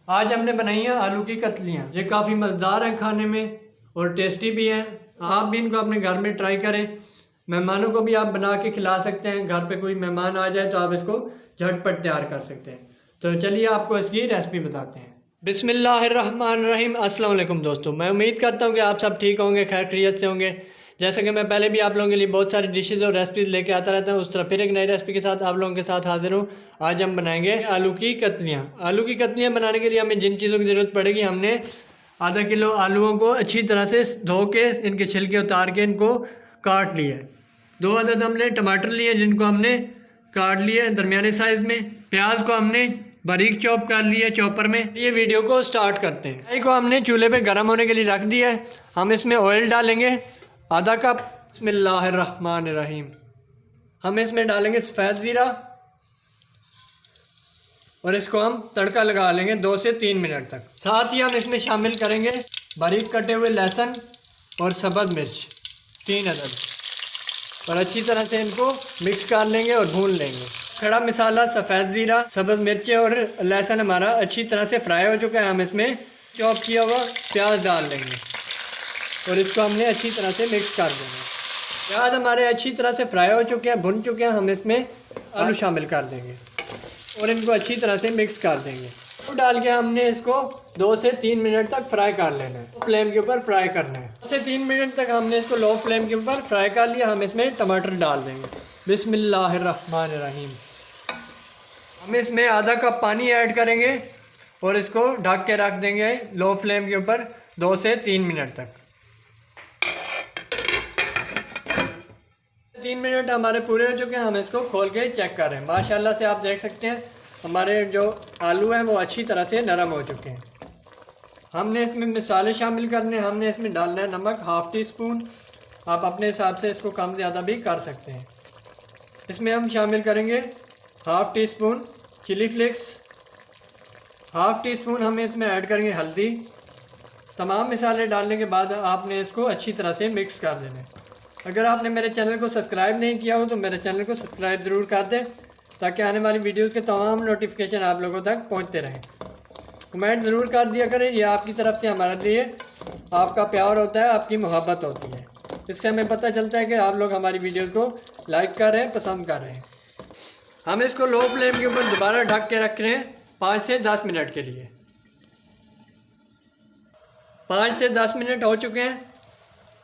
आज हमने बनाई हैं आलू की कतलियाँ। ये काफ़ी मज़ेदार हैं खाने में और टेस्टी भी हैं। आप भी इनको अपने घर में ट्राई करें। मेहमानों को भी आप बना के खिला सकते हैं। घर पे कोई मेहमान आ जाए तो आप इसको झटपट तैयार कर सकते हैं। तो चलिए आपको इसकी रेसिपी बताते हैं। बिस्मिल्लाहिर्रहमानिर्रहीम। अस्सलाम वालेकुम दोस्तों, मैं उम्मीद करता हूँ कि आप सब ठीक होंगे, खैर खैरियत से होंगे। जैसे कि मैं पहले भी आप लोगों के लिए बहुत सारी डिशेज़ और रेसिपीज़ लेके आता रहता हूँ, उस तरह फिर एक नई रेसिपी के साथ आप लोगों के साथ हाजिर हूँ। आज हम बनाएंगे आलू की कतलियाँ। आलू की कतलियाँ बनाने के लिए हमें जिन चीज़ों की ज़रूरत पड़ेगी, हमने आधा किलो आलूओं को अच्छी तरह से धो के इनके छिलके उतार के इनको काट लिया है। 2 अदद हमने टमाटर लिए जिनको हमने काट लिए दरमियाने साइज़ में। प्याज को हमने बारीक चॉप कर लिया चॉपर में। ये वीडियो को स्टार्ट करते हैं। कढ़ाई को हमने चूल्हे पे गर्म होने के लिए रख दिया है। हम इसमें ऑयल डालेंगे आधा कप। बिस्मिल्लाहिर्रहमानिर्रहीम। हम इसमें डालेंगे सफ़ेद ज़ीरा और इसको हम तड़का लगा लेंगे 2 से 3 मिनट तक। साथ ही हम इसमें शामिल करेंगे बारीक कटे हुए लहसुन और सब्ज़ मिर्च 3 अदद, और अच्छी तरह से इनको मिक्स कर लेंगे और भून लेंगे। खड़ा मसाला सफ़ेद ज़ीरा, सब्ज़ मिर्च और लहसुन हमारा अच्छी तरह से फ्राई हो चुका है। हम इसमें चॉप किया हुआ प्याज डाल लेंगे और इसको हमने अच्छी तरह से मिक्स कर देंगे। प्याज हमारे अच्छी तरह से फ्राई हो चुके हैं, भुन चुके हैं। हम इसमें आलू शामिल कर देंगे और इनको अच्छी तरह से मिक्स कर देंगे। तो डाल के हमने इसको 2 से 3 मिनट तक फ्राई कर लेना है। फ्लेम के ऊपर फ्राई करना है। 2 से 3 मिनट तक हमने इसको लो फ्लेम के ऊपर फ्राई कर लिया। हम इसमें टमाटर डाल देंगे। बिस्मिल्लाहिर्रहमानिर्रहीम। हम इसमें आधा कप पानी ऐड करेंगे और इसको ढक के रख देंगे लो फ्लेम के ऊपर 2 से 3 मिनट तक। 3 मिनट हमारे पूरे हो चुके हैं। हम इसको खोल के चेक कर रहे हैं। माशाल्लाह से आप देख सकते हैं हमारे जो आलू हैं वो अच्छी तरह से नरम हो चुके हैं। हमने इसमें मसाले शामिल करने हैं। हमने इसमें डालना है नमक 1/2 टीस्पून। आप अपने हिसाब से इसको कम ज़्यादा भी कर सकते हैं। इसमें हम शामिल करेंगे 1/2 टीस्पून चिली फ्लेक्स। 1/2 टीस्पून हम इसमें ऐड करेंगे हल्दी। तमाम मसाले डालने के बाद आपने इसको अच्छी तरह से मिक्स कर देना है। अगर आपने मेरे चैनल को सब्सक्राइब नहीं किया हो तो मेरे चैनल को सब्सक्राइब ज़रूर कर दें ताकि आने वाली वीडियोस के तमाम नोटिफिकेशन आप लोगों तक पहुंचते रहें। कमेंट ज़रूर कर दिया करें, ये आपकी तरफ से हमारे लिए आपका प्यार होता है, आपकी मोहब्बत होती है। इससे हमें पता चलता है कि आप लोग हमारी वीडियोज़ को लाइक कर रहे हैं, पसंद कर रहे हैं। हम इसको लो फ्लेम के ऊपर दोबारा ढक के रख रहे हैं 5 से 10 मिनट के लिए। 5 से 10 मिनट हो चुके हैं।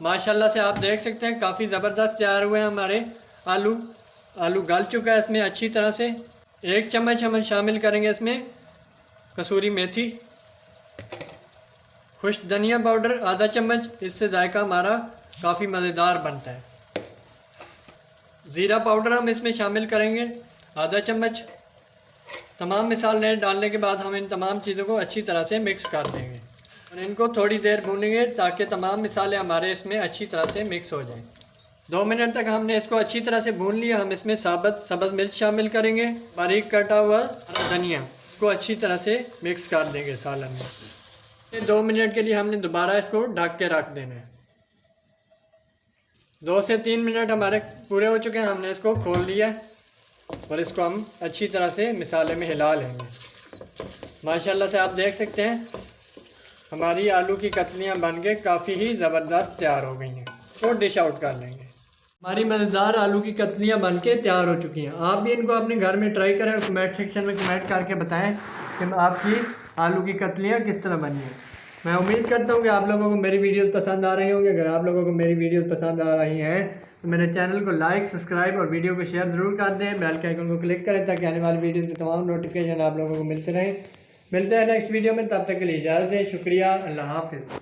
माशाल्लाह से आप देख सकते हैं काफ़ी ज़बरदस्त तैयार हुए हैं हमारे आलू। आलू गल चुका है इसमें अच्छी तरह से। 1 चम्मच हम शामिल करेंगे इसमें कसूरी मेथी, खुश्क धनिया पाउडर आधा चम्मच। इससे जायका हमारा काफ़ी मज़ेदार बनता है। ज़ीरा पाउडर हम इसमें शामिल करेंगे आधा चम्मच। तमाम मसाले डालने के बाद हम इन तमाम चीज़ों को अच्छी तरह से मिक्स कर देंगे और इनको थोड़ी देर भूनेंगे ताकि तमाम मसाले हमारे इसमें अच्छी तरह से मिक्स हो जाएं। 2 मिनट तक हमने इसको अच्छी तरह से भून लिया। हम इसमें सब्ज़ मिर्च शामिल करेंगे, बारीक कटा हुआ धनिया को अच्छी तरह से मिक्स कर देंगे सालन में। 2 मिनट के लिए हमने दोबारा इसको ढक के रख देना है। 2 से 3 मिनट हमारे पूरे हो चुके हैं। हमने इसको खोल लिया और इसको हम अच्छी तरह से मसाले में हिला लेंगे। माशाल्लाह से आप देख सकते हैं हमारी आलू की कतलियाँ बनके काफ़ी ही ज़बरदस्त तैयार हो गई हैं। तो डिश आउट कर लेंगे। हमारी मज़ेदार आलू की कतलियाँ बनके तैयार हो चुकी हैं। आप भी इनको अपने घर में ट्राई करें और कमेंट सेक्शन में कमेंट करके बताएं कि आपकी आलू की कतलियाँ किस तरह बनी हैं। मैं उम्मीद करता हूँ कि आप लोगों को मेरी वीडियोस पसंद आ रही होंगी। अगर आप लोगों को मेरी वीडियोस पसंद आ रही हैं तो मेरे चैनल को लाइक, सब्सक्राइब और वीडियो को शेयर ज़रूर कर दें। बेल के आइकन को क्लिक करें ताकि आने वाली वीडियोज़ के तमाम नोटिफिकेशन आप लोगों को मिलते रहें। मिलते हैं नेक्स्ट वीडियो में, तब तक के लिए इजाज़त दें। शुक्रिया, अल्लाह हाफ़िज़।